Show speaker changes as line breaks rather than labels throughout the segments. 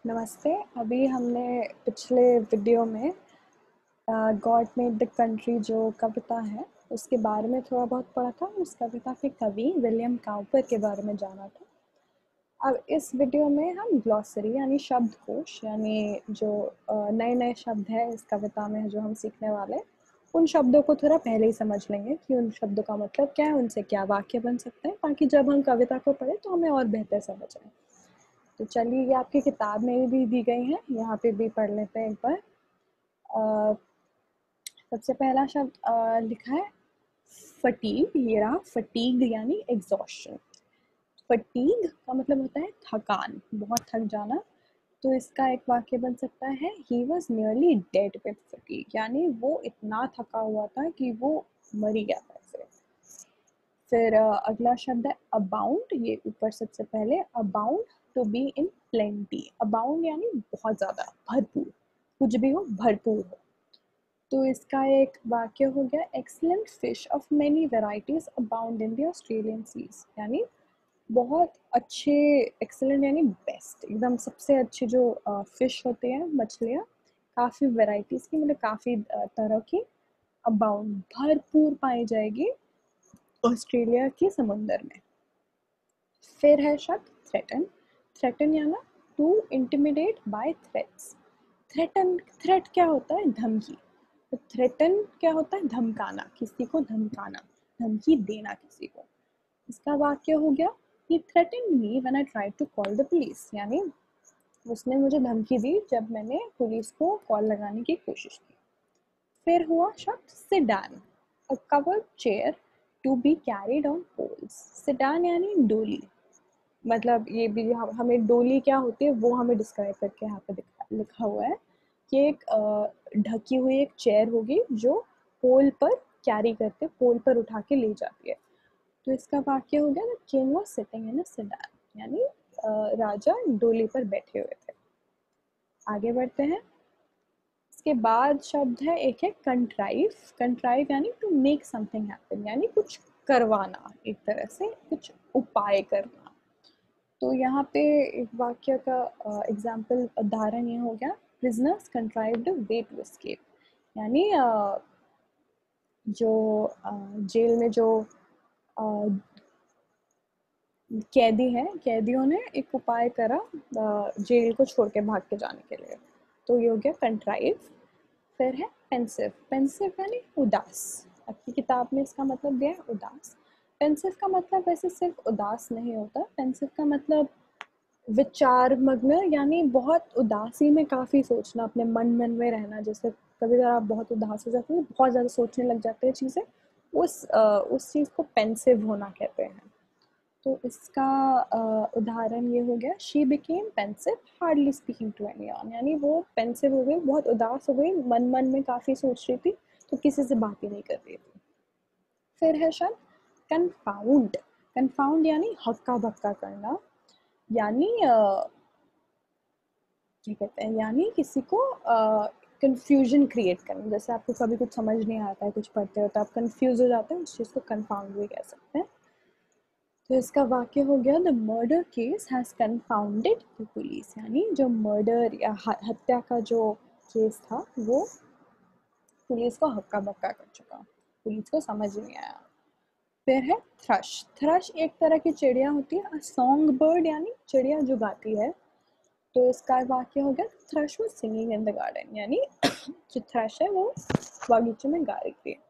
नमस्ते। अभी हमने पिछले वीडियो में गॉड मेड द कंट्री जो कविता है उसके बारे में थोड़ा बहुत पढ़ा था। उस कविता के कवि विलियम काउपर के बारे में जाना था। अब इस वीडियो में हम ग्लॉसरी यानी शब्दकोश यानी जो नए नए शब्द है इस कविता में जो हम सीखने वाले हैं, उन शब्दों को थोड़ा पहले ही समझ लेंगे कि उन शब्दों का मतलब क्या है, उनसे क्या वाक्य बन सकते हैं, ताकि जब हम कविता को पढ़ें तो हमें और बेहतर समझ आए। तो चलिए, ये आपकी किताब में भी दी गई है, यहाँ पे भी पढ़ लेते हैं एक बार। सबसे पहला शब्द लिखा है फटीग। ये रहा फटीग यानी एग्जॉशन। फटीग का मतलब होता है थकान, बहुत थक जाना। तो इसका एक वाक्य बन सकता है he was nearly dead with fatigue, यानी वो इतना थका हुआ था कि वो मर ही गया था ऐसे। फिर अगला शब्द है अबाउंड। ये ऊपर सबसे पहले abound, to be in plenty. Abound यानी बहुत ज़्यादा, भरपूर, कुछ भी हो भरपूर हो। तो इसका एक वाक्य हो गया excellent fish of many varieties abound in the Australian seas, यानी बहुत अच्छे, एक्सीलेंट यानी बेस्ट, एकदम सबसे अच्छे जो फिश होते हैं, मछलियाँ काफ़ी वेराइटीज़ की, मतलब काफ़ी तरह की, अबाउंड भरपूर पाई जाएगी ऑस्ट्रेलिया के समुंदर में। फिर है शब्द थ्रेटन। थ्रेटन यानी to intimidate by threats. Threaten, threat क्या होता है? धमकी। तो थ्रेटन क्या होता है? धमकाना, किसी को धमकाना, धमकी देना किसी को। इसका वाक्य हो गया he threaten me when I tried to call the police, यानी उसने मुझे धमकी दी जब मैंने पुलिस को कॉल लगाने की कोशिश की। फिर हुआ शब्द sedan, a covered chair to be carried on poles. Sedan यानी डोली, मतलब ये भी हमें डोली क्या होती है वो हमें डिस्क्राइब करके यहाँ पे लिखा हुआ है कि एक ढकी हुई एक चेयर होगी जो पोल पर कैरी करते, पोल पर उठा के ले जाती है। तो इसका वाक्य हो गया the king was sitting in a sedan, यानी राजा डोली पर बैठे हुए थे। आगे बढ़ते हैं। इसके बाद शब्द है एक है कंट्राइव। कंट्राइव यानी टू मेक समथिंग हैपन, यानी कुछ करवाना, एक तरह से कुछ उपाय करना। तो यहाँ पे एक वाक्य का एग्जाम्पल, उदाहरण ये हो गया prisoners contrived a way to escape, यानी जो जेल में जो कैदी हैं, कैदियों ने एक उपाय करा जेल को छोड़ के भाग के जाने के लिए। तो ये हो गया कंट्राइव। फिर है पेंसिव। पेंसिव यानी उदास। आपकी किताब में इसका मतलब दिया है उदास। पेंसिव का मतलब वैसे सिर्फ उदास नहीं होता, पेंसिव का मतलब विचार मग्न, यानी बहुत उदासी में काफ़ी सोचना, अपने मन में रहना। जैसे कभी अगर आप बहुत उदास हो जाते हैं, बहुत ज़्यादा सोचने लग जाते हैं चीज़ें, उस चीज़ को पेंसिव होना कहते हैं। तो इसका उदाहरण ये हो गया she became pensive hardly speaking to anyone, यानी वो पेंसिव हो गई, बहुत उदास हो गई, मन में काफ़ी सोच रही थी तो किसी से बात ही नहीं कर रही थी। फिर है शब्द कन्फाउंड। कन्फाउंड यानी हक्का बक्का करना, यानी क्या कहते हैं, यानी किसी को कंफ्यूजन क्रिएट करना। जैसे आपको कभी कुछ समझ नहीं आता है, कुछ पढ़ते हो तो आप कंफ्यूज हो जाते हैं, उस चीज़ को कन्फाउंड भी कह सकते हैं। तो इसका वाक्य हो गया the murder case has confounded the police, यानी जो मर्डर या हत्या का जो केस था वो पुलिस को हक्का बक्का कर चुका, पुलिस को समझ नहीं आया। फिर है थ्रश। थ्रश एक तरह की चिड़िया होती है, सॉन्ग बर्ड यानी चिड़िया जो गाती है। तो इसका वाक्य हो गया thrust was singing in the garden, यानी जो थ्रश है वो बागीचे में गा रही थी।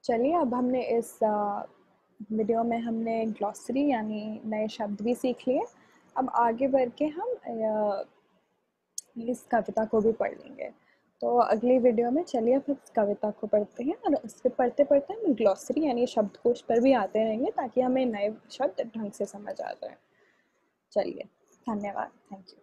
चलिए, अब हमने इस वीडियो में हमने ग्लॉसरी यानी नए शब्द भी सीख लिए। अब आगे बढ़ के हम इस कविता को भी पढ़ लेंगे। तो अगली वीडियो में चलिए अब इस कविता को पढ़ते हैं, और उसके पढ़ते पढ़ते हम ग्लॉसरी यानी शब्दकोश पर भी आते रहेंगे ताकि हमें नए शब्द ढंग से समझ आ जाए। चलिए, धन्यवाद, थैंक यू।